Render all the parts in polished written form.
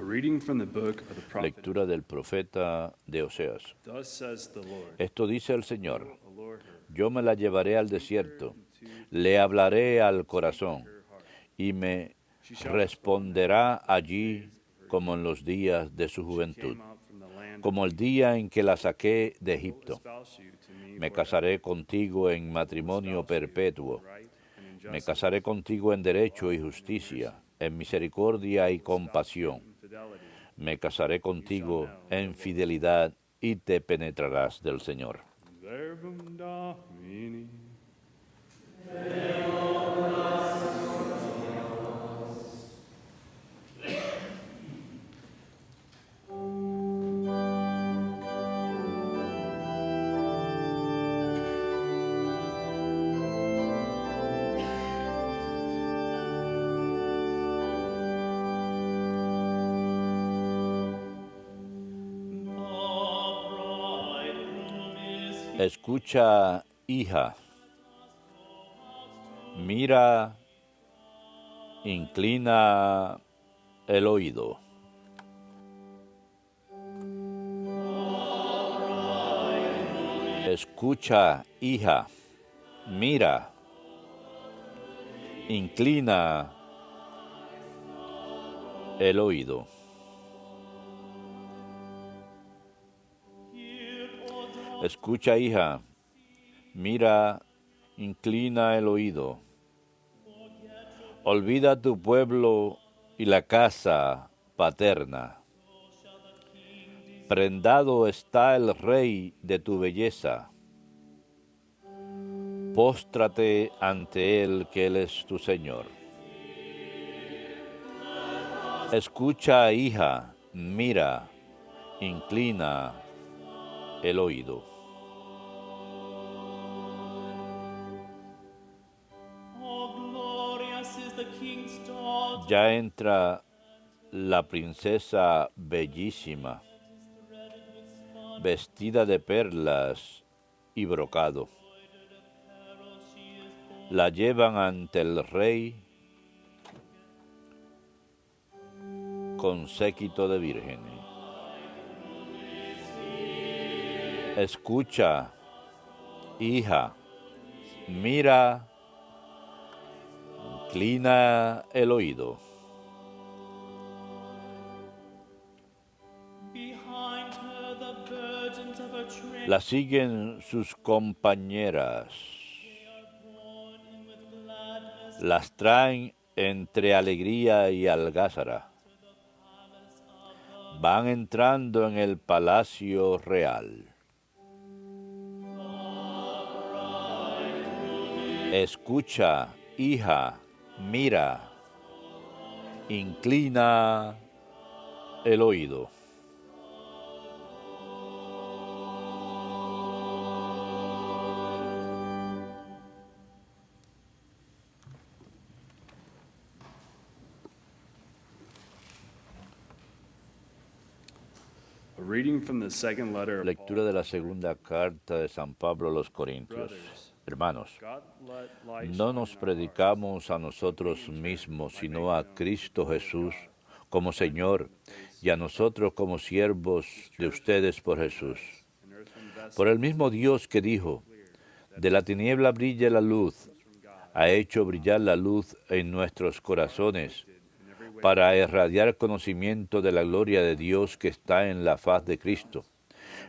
reading from the book of the prophet. Lectura del profeta de Oseas. Thus says the Lord. Esto dice el Señor: Allure her, yo me la llevaré al desierto, le hablaré al corazón, y me responderá allí como en los días de su juventud, came out from the land como el día en que la saqué de will Egipto. espouse you to me Me forever. casaré contigo en matrimonio perpetuo. Right and in Me justice, casaré contigo en derecho y justicia, en misericordia y compasión. in fidelity. Me casaré contigo en fidelidad y te penetrarás del Señor. Verbum Domini. Escucha, hija, mira, inclina el oído. Escucha, hija, mira, inclina el oído. Escucha, hija, mira, inclina el oído. Olvida tu pueblo y la casa paterna. Prendado está el rey de tu belleza. Póstrate ante él, que él es tu Señor. Escucha, hija, mira, inclina el oído. Ya entra la princesa bellísima, vestida de perlas y brocado. La llevan ante el rey con séquito de vírgenes. Escucha, hija, mira, inclina el oído. La siguen sus compañeras. Las traen entre alegría y algázara. Van entrando en el palacio real. Escucha, hija, mira, inclina el oído. A reading from the second letter of Lectura de la segunda carta de San Pablo a los Corintios. Brothers, Hermanos, God let light no shine nos in our predicamos a nosotros mismos, sino a Cristo Jesús como Señor, y a nosotros como siervos de ustedes por Jesús. and earthen vessels Por el mismo Dios que dijo: de la tiniebla brilla la luz, ha hecho brillar la luz en nuestros corazones, para irradiar conocimiento de la gloria de Dios que está en la faz de Cristo.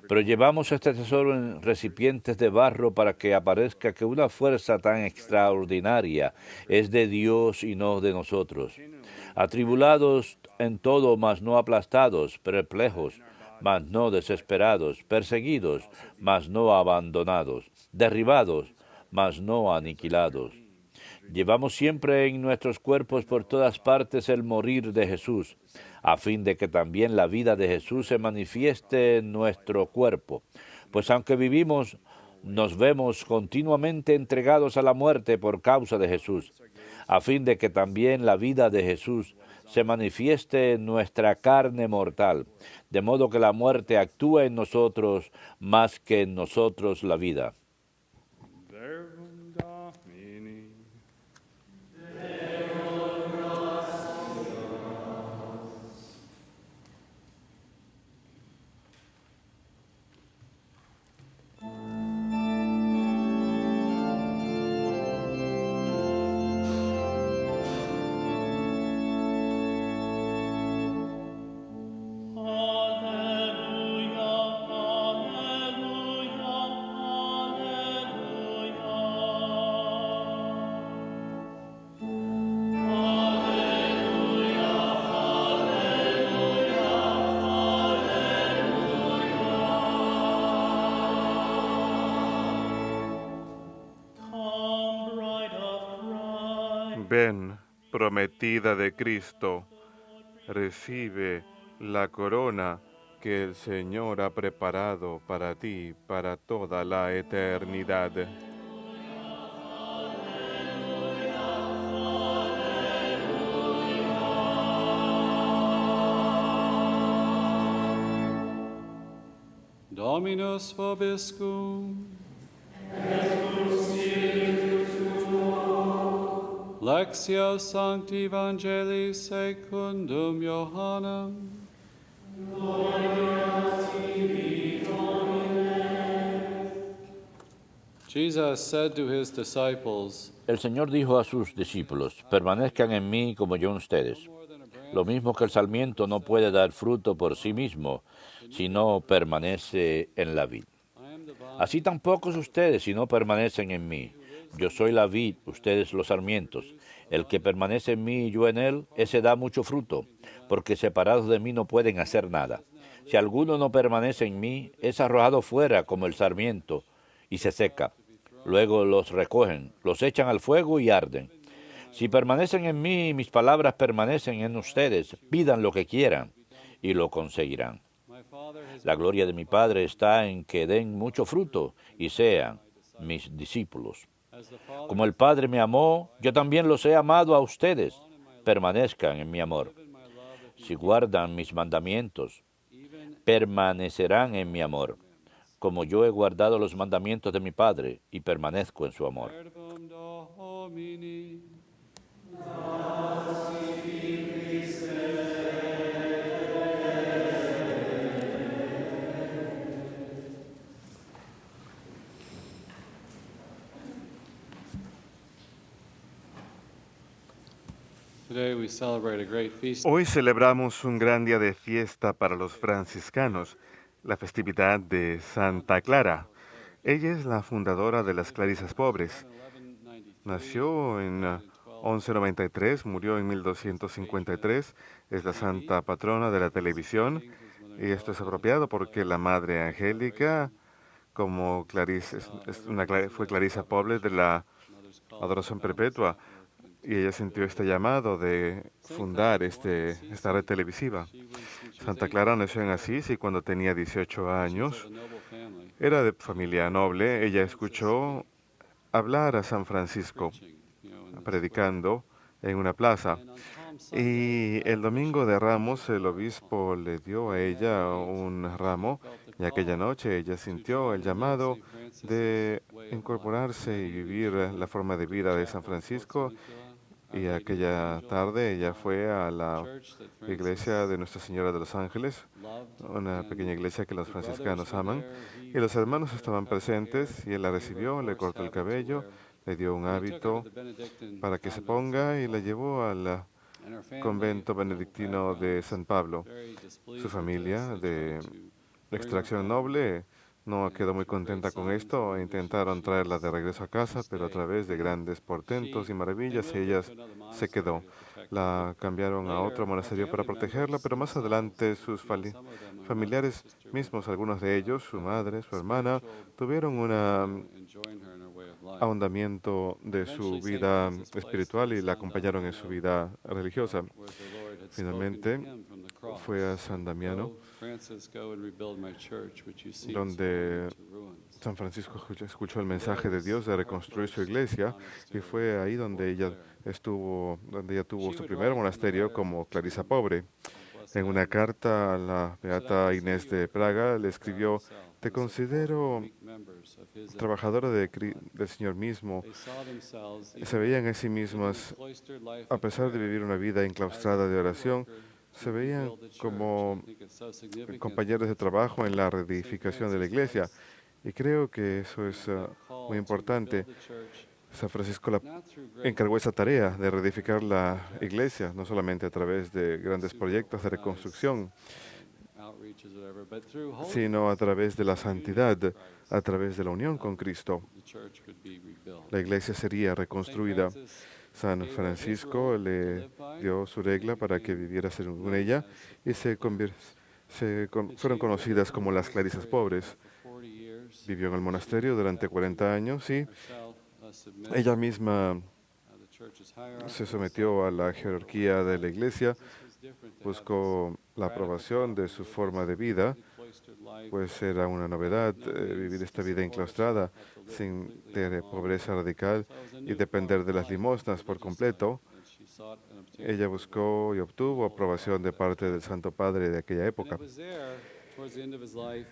Pero llevamos este tesoro en recipientes de barro para que aparezca que una fuerza tan extraordinaria es de Dios y no de nosotros. Atribulados en todo, mas no aplastados, perplejos, mas no desesperados, perseguidos, mas no abandonados, derribados, mas no aniquilados. Llevamos siempre en nuestros cuerpos por todas partes el morir de Jesús, a fin de que también la vida de Jesús se manifieste en nuestro cuerpo. Pues aunque vivimos, nos vemos continuamente entregados a la muerte por causa de Jesús, a fin de que también la vida de Jesús se manifieste en nuestra carne mortal, de modo que la muerte actúe en nosotros más que en nosotros la vida. Verbum Domini. Ven, prometida de Cristo, recibe la corona que el Señor ha preparado para ti para toda la eternidad. Dominus vobiscum. Lectio Sancti Evangelii secundum Johannem. Jesus said to his disciples, El Señor dijo a sus discípulos, permanezcan en mí como yo en ustedes. Lo mismo que el sarmiento no puede dar fruto por sí mismo, si no permanece en la vid. Así tampoco ustedes, si no permanecen en mí. Yo soy la vid, ustedes los sarmientos. El que permanece en mí y yo en él, ese da mucho fruto, porque separados de mí no pueden hacer nada. Si alguno no permanece en mí, es arrojado fuera como el sarmiento y se seca. Luego los recogen, los echan al fuego y arden. Si permanecen en mí y mis palabras permanecen en ustedes, pidan lo que quieran y lo conseguirán. La gloria de mi Padre está en que den mucho fruto y sean mis discípulos. Como el Padre me amó, yo también los he amado a ustedes. Permanezcan en mi amor. Si guardan mis mandamientos, permanecerán en mi amor, como yo he guardado los mandamientos de mi Padre y permanezco en su amor. Hoy celebramos un gran día de fiesta para los franciscanos, la festividad de Santa Clara. Ella es la fundadora de las Clarisas Pobres. Nació en 1193, murió en 1253, es la santa patrona de la televisión, y esto es apropiado porque la Madre Angélica, como fue Clarisa Pobre de la Adoración Perpetua, y ella sintió este llamado de fundar esta red televisiva. Santa Clara nació en Asís y cuando tenía 18 años, era de familia noble. Ella escuchó hablar a San Francisco predicando en una plaza. Y el domingo de Ramos, el obispo le dio a ella un ramo y aquella noche ella sintió el llamado de incorporarse y vivir la forma de vida de San Francisco. Y aquella tarde ella fue a la iglesia de Nuestra Señora de los Ángeles, una pequeña iglesia que los franciscanos aman. Y los hermanos estaban presentes y él la recibió, le cortó el cabello, le dio un hábito para que se ponga y la llevó al convento benedictino de San Pablo. Su familia de extracción noble no quedó muy contenta con esto e intentaron traerla de regreso a casa, pero a través de grandes portentos y maravillas ella se quedó. La cambiaron a otro monasterio para protegerla, pero más adelante sus familiares mismos, algunos de ellos, su madre, su hermana, tuvieron un ahondamiento de su vida espiritual y la acompañaron en su vida religiosa. Finalmente fue a San Damiano, donde San Francisco escuchó el mensaje de Dios de reconstruir su iglesia y fue ahí donde ella tuvo su primer monasterio como Clarisa Pobre. En una carta a la beata Inés de Praga le escribió: te considero trabajadora del Señor mismo. Se veían en sí mismas, a pesar de vivir una vida enclaustrada de oración, se veían como compañeros de trabajo en la reedificación de la iglesia. Y creo que eso es muy importante. San Francisco encargó esa tarea de reedificar la iglesia, no solamente a través de grandes proyectos de reconstrucción, sino a través de la santidad, a través de la unión con Cristo. La iglesia sería reconstruida. San Francisco le dio su regla para que viviera según ella y fueron conocidas como las Clarisas Pobres. Vivió en el monasterio durante 40 años y ella misma se sometió a la jerarquía de la iglesia, buscó la aprobación de su forma de vida, pues era una novedad vivir esta vida enclaustrada, sin de pobreza radical y depender de las limosnas por completo. Ella buscó y obtuvo aprobación de parte del Santo Padre de aquella época.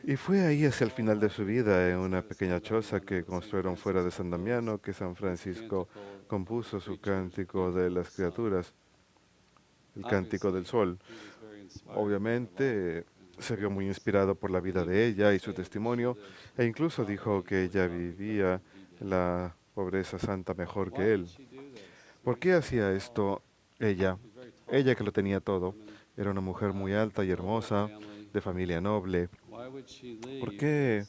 Y fue ahí hacia el final de su vida, en una pequeña choza que construyeron fuera de San Damiano, que San Francisco compuso su cántico de las criaturas, el cántico del sol. Obviamente se vio muy inspirado por la vida de ella y su testimonio, e incluso dijo que ella vivía la pobreza santa mejor que él. ¿Por qué hacía esto ella? Ella que lo tenía todo. Era una mujer muy alta y hermosa, de familia noble. ¿Por qué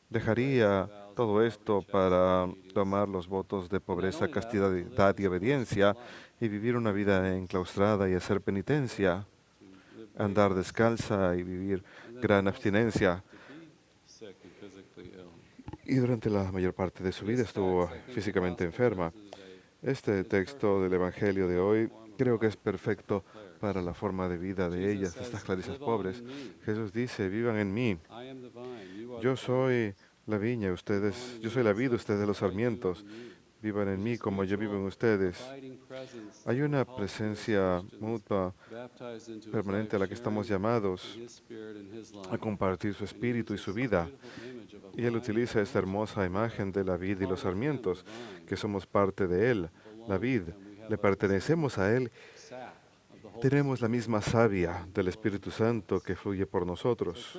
dejaría todo esto para tomar los votos de pobreza, castidad y obediencia y vivir una vida enclaustrada y hacer penitencia, andar descalza y vivir gran abstinencia? Y durante la mayor parte de su vida estuvo físicamente enferma. Este texto del Evangelio de hoy creo que es perfecto para la forma de vida de ellas, de estas clarisas pobres. Jesús dice, vivan en mí. Yo soy la viña, yo soy la vid, ustedes los sarmientos. Vivan en mí como yo vivo en ustedes. Hay una presencia mutua, permanente, a la que estamos llamados a compartir su espíritu y su vida. Y Él utiliza esta hermosa imagen de la vid y los sarmientos, que somos parte de Él, la vid, le pertenecemos a Él. Tenemos la misma savia del Espíritu Santo que fluye por nosotros.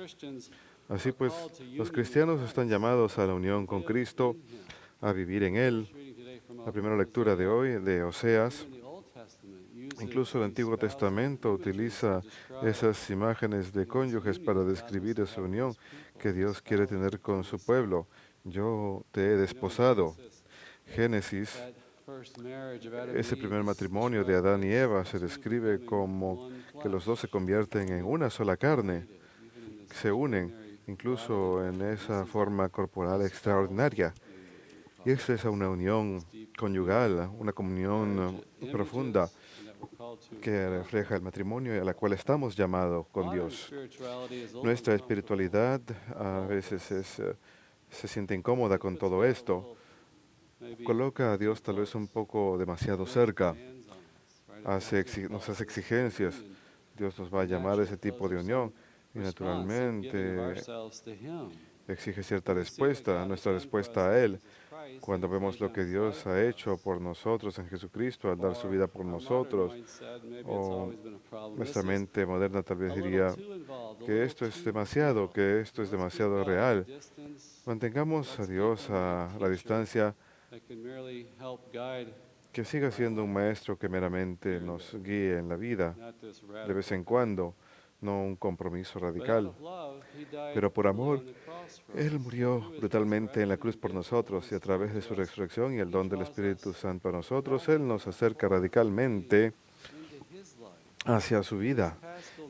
Así pues, los cristianos están llamados a la unión con Cristo, a vivir en Él. La primera lectura de hoy, de Oseas, incluso el Antiguo Testamento utiliza esas imágenes de cónyuges para describir esa unión que Dios quiere tener con su pueblo. Yo te he desposado. Génesis, ese primer matrimonio de Adán y Eva se describe como que los dos se convierten en una sola carne, se unen incluso en esa forma corporal extraordinaria. Y esta es una unión conyugal, una comunión profunda que refleja el matrimonio y a la cual estamos llamados con Dios. Nuestra espiritualidad a veces se siente incómoda con todo esto. Coloca a Dios tal vez un poco demasiado cerca, nos hace exigencias. Dios nos va a llamar a ese tipo de unión y naturalmente exige cierta respuesta, nuestra respuesta a Él. Cuando vemos lo que Dios ha hecho por nosotros en Jesucristo al dar su vida por nosotros, o nuestra mente moderna tal vez diría que esto es demasiado real. Mantengamos a Dios a la distancia, que siga siendo un maestro que meramente nos guíe en la vida, de vez en cuando, no un compromiso radical. Pero por amor, Él murió brutalmente en la cruz por nosotros y a través de su resurrección y el don del Espíritu Santo a nosotros, Él nos acerca radicalmente hacia su vida.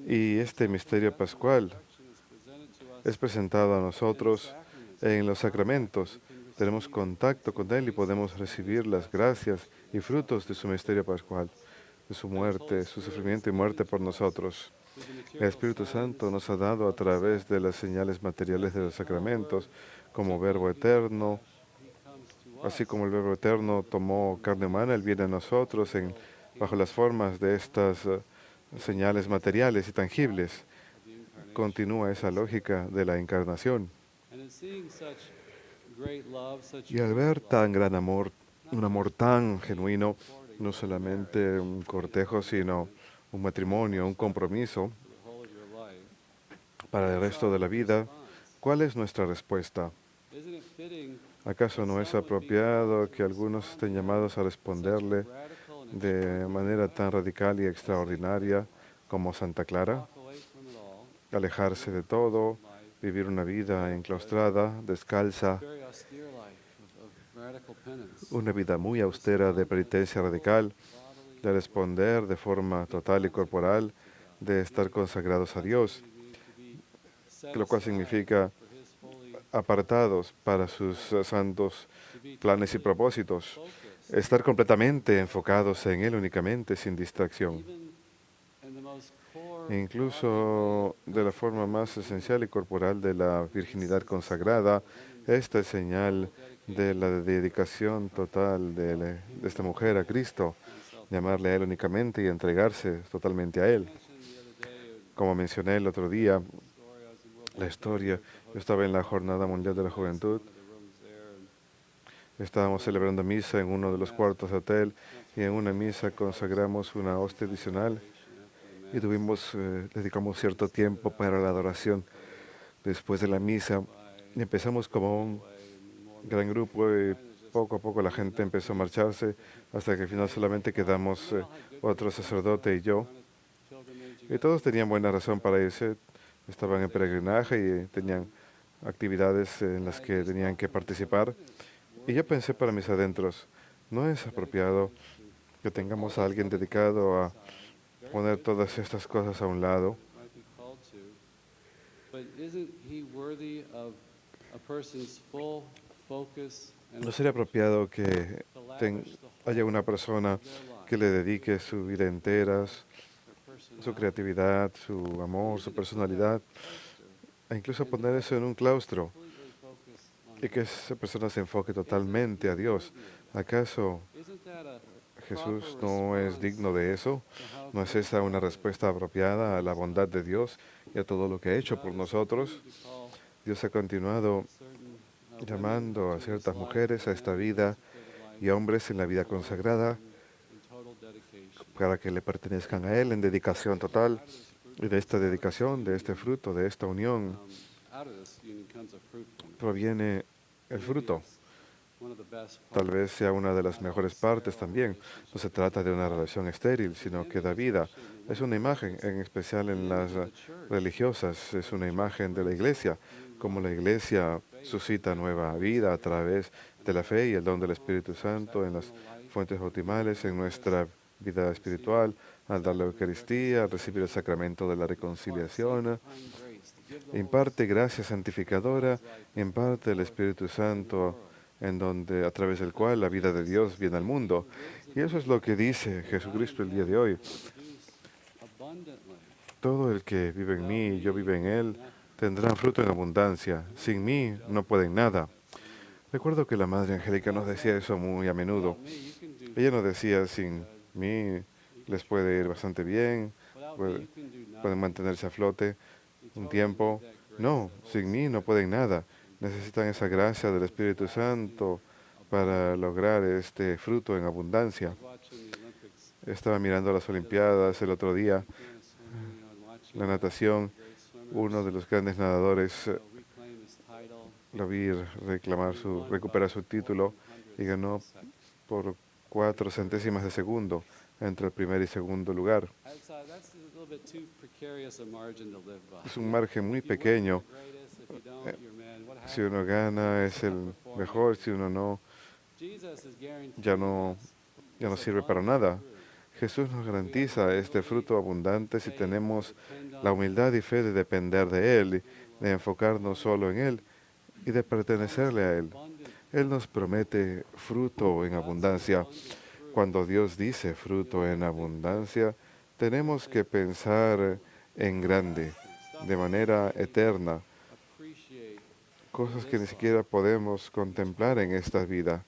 Y este misterio pascual es presentado a nosotros en los sacramentos. Tenemos contacto con Él y podemos recibir las gracias y frutos de su misterio pascual, de su muerte, su sufrimiento y muerte por nosotros. El Espíritu Santo nos ha dado a través de las señales materiales de los sacramentos, como Verbo eterno. Así como el Verbo eterno tomó carne humana, Él viene a nosotros bajo las formas de estas señales materiales y tangibles. Continúa esa lógica de la encarnación. Y al ver tan gran amor, un amor tan genuino, no solamente un cortejo, sino un matrimonio, un compromiso para el resto de la vida, ¿cuál es nuestra respuesta? ¿Acaso no es apropiado que algunos estén llamados a responderle de manera tan radical y extraordinaria como Santa Clara? Alejarse de todo, vivir una vida enclaustrada, descalza, una vida muy austera de penitencia radical, de responder de forma total y corporal, de estar consagrados a Dios, lo cual significa apartados para sus santos planes y propósitos, estar completamente enfocados en Él únicamente, sin distracción. Incluso de la forma más esencial y corporal de la virginidad consagrada, esta es señal de la dedicación total de esta mujer a Cristo, de amarle a Él únicamente y entregarse totalmente a Él. Como mencioné el otro día, la historia, yo estaba en la Jornada Mundial de la Juventud, estábamos celebrando misa en uno de los cuartos de hotel y en una misa consagramos una hostia adicional y dedicamos cierto tiempo para la adoración. Después de la misa empezamos como un gran grupo y poco a poco la gente empezó a marcharse hasta que al final solamente quedamos otro sacerdote y yo. Y todos tenían buena razón para irse, estaban en peregrinaje y tenían actividades en las que tenían que participar. Y yo pensé para mis adentros, no es apropiado que tengamos a alguien dedicado a poner todas estas cosas a un lado. ¿No sería apropiado que haya una persona que le dedique su vida entera, su creatividad, su amor, su personalidad, e incluso poner eso en un claustro y que esa persona se enfoque totalmente a Dios? ¿Acaso Jesús no es digno de eso? ¿No es esa una respuesta apropiada a la bondad de Dios y a todo lo que ha hecho por nosotros? Dios ha continuado llamando a ciertas mujeres a esta vida y a hombres en la vida consagrada para que le pertenezcan a Él en dedicación total. Y de esta dedicación, de este fruto, de esta unión, proviene el fruto. Tal vez sea una de las mejores partes también. No se trata de una relación estéril, sino que da vida. Es una imagen, en especial en las religiosas, es una imagen de la iglesia, como la iglesia suscita nueva vida a través de la fe y el don del Espíritu Santo en las fuentes bautismales, en nuestra vida espiritual, al dar la Eucaristía, al recibir el sacramento de la reconciliación. Imparte gracia santificadora, imparte el Espíritu Santo, a través del cual la vida de Dios viene al mundo. Y eso es lo que dice Jesucristo el día de hoy. Todo el que vive en mí y yo vivo en él, tendrán fruto en abundancia. Sin mí no pueden nada. Recuerdo que la Madre Angélica nos decía eso muy a menudo. Ella nos decía, sin mí les puede ir bastante bien, pueden mantenerse a flote un tiempo. No, sin mí no pueden nada. Necesitan esa gracia del Espíritu Santo para lograr este fruto en abundancia. Estaba mirando las Olimpiadas el otro día, la natación. Uno de los grandes nadadores lo vi recuperar su título y ganó por 4 centésimas de segundo entre el primer y segundo lugar. Es un margen muy pequeño. Si uno gana es el mejor, si uno no, ya no sirve para nada. Jesús nos garantiza este fruto abundante si tenemos la humildad y fe de depender de Él, de enfocarnos solo en Él y de pertenecerle a Él. Él nos promete fruto en abundancia. Cuando Dios dice fruto en abundancia, tenemos que pensar en grande, de manera eterna, cosas que ni siquiera podemos contemplar en esta vida.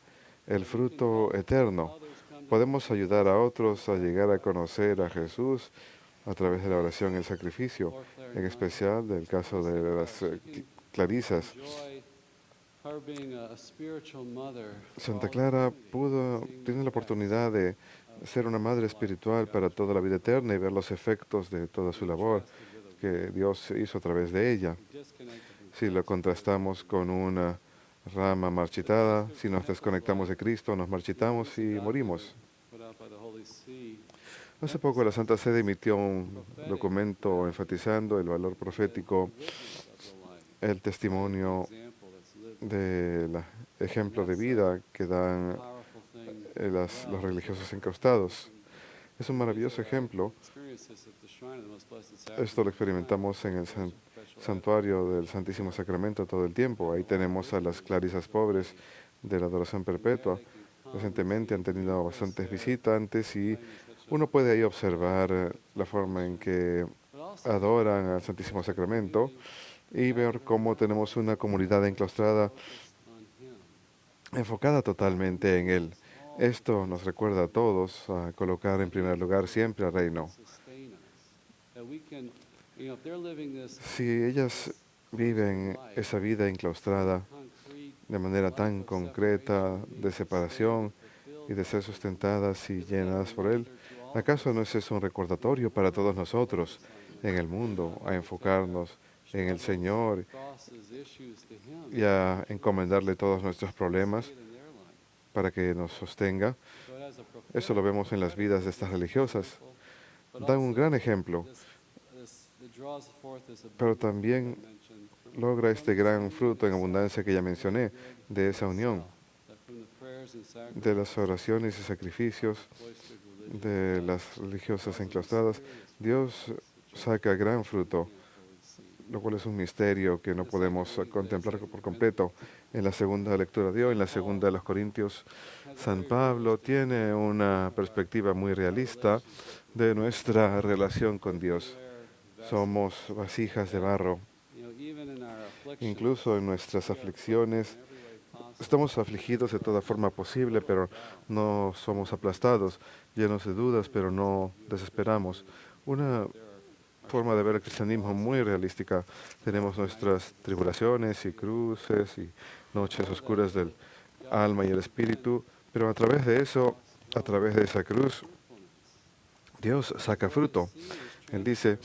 El fruto eterno. Podemos ayudar a otros a llegar a conocer a Jesús a través de la oración y el sacrificio, en especial del caso de las clarisas. Santa Clara tiene la oportunidad de ser una madre espiritual para toda la vida eterna y ver los efectos de toda su labor que Dios hizo a través de ella. Si lo contrastamos con una rama marchitada, si nos desconectamos de Cristo, nos marchitamos y morimos. Hace poco la Santa Sede emitió un documento enfatizando el valor profético, el testimonio del ejemplo de vida que dan los religiosos encaustados. Es un maravilloso ejemplo. Esto lo experimentamos en el santuario del Santísimo Sacramento todo el tiempo. Ahí tenemos a las clarisas pobres de la adoración perpetua. Recientemente han tenido bastantes visitantes y uno puede ahí observar la forma en que adoran al Santísimo Sacramento y ver cómo tenemos una comunidad enclaustrada enfocada totalmente en Él. Esto nos recuerda a todos a colocar en primer lugar siempre al reino. Si ellas viven esa vida enclaustrada de manera tan concreta, de separación y de ser sustentadas y llenadas por Él, ¿acaso no es eso un recordatorio para todos nosotros en el mundo a enfocarnos en el Señor y a encomendarle todos nuestros problemas para que nos sostenga? Eso lo vemos en las vidas de estas religiosas. Dan un gran ejemplo, pero también logra este gran fruto en abundancia que ya mencioné, de esa unión, de las oraciones y sacrificios de las religiosas enclaustradas. Dios saca gran fruto, lo cual es un misterio que no podemos contemplar por completo. En la segunda lectura de hoy, en la segunda de los Corintios, San Pablo tiene una perspectiva muy realista de nuestra relación con Dios. Somos vasijas de barro. Incluso en nuestras aflicciones, estamos afligidos de toda forma posible, pero no somos aplastados, llenos de dudas, pero no desesperamos. Una forma de ver el cristianismo muy realística. Tenemos nuestras tribulaciones y cruces y noches oscuras del alma y el espíritu, pero a través de eso, a través de esa cruz, Dios saca fruto. Él dice,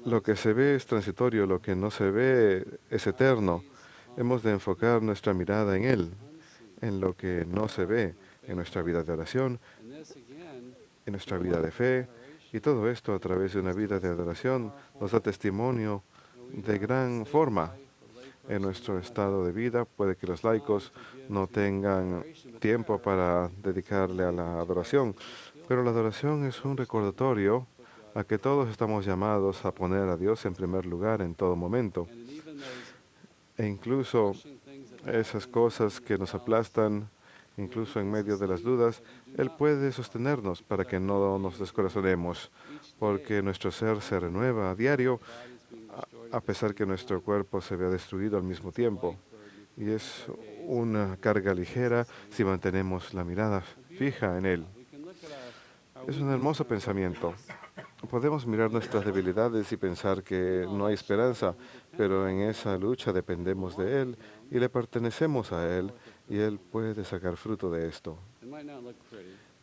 lo que se ve es transitorio, lo que no se ve es eterno. Hemos de enfocar nuestra mirada en Él, en lo que no se ve, en nuestra vida de oración, en nuestra vida de fe, y todo esto a través de una vida de adoración nos da testimonio de gran forma en nuestro estado de vida. Puede que los laicos no tengan tiempo para dedicarle a la adoración, pero la adoración es un recordatorio a que todos estamos llamados a poner a Dios en primer lugar en todo momento. E incluso esas cosas que nos aplastan, incluso en medio de las dudas, Él puede sostenernos para que no nos descorazonemos, porque nuestro ser se renueva a diario, a pesar que nuestro cuerpo se vea destruido al mismo tiempo. Y es una carga ligera si mantenemos la mirada fija en Él. Es un hermoso pensamiento. Podemos mirar nuestras debilidades y pensar que no hay esperanza, pero en esa lucha dependemos de Él y le pertenecemos a Él, y Él puede sacar fruto de esto.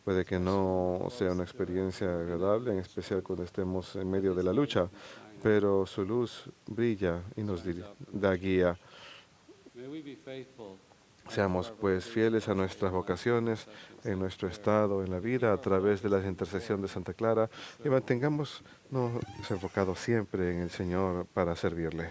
Puede que no sea una experiencia agradable, en especial cuando estemos en medio de la lucha, pero su luz brilla y nos da guía. Seamos pues fieles a nuestras vocaciones, en nuestro estado, en la vida, a través de la intercesión de Santa Clara, y mantengámonos enfocados siempre en el Señor para servirle.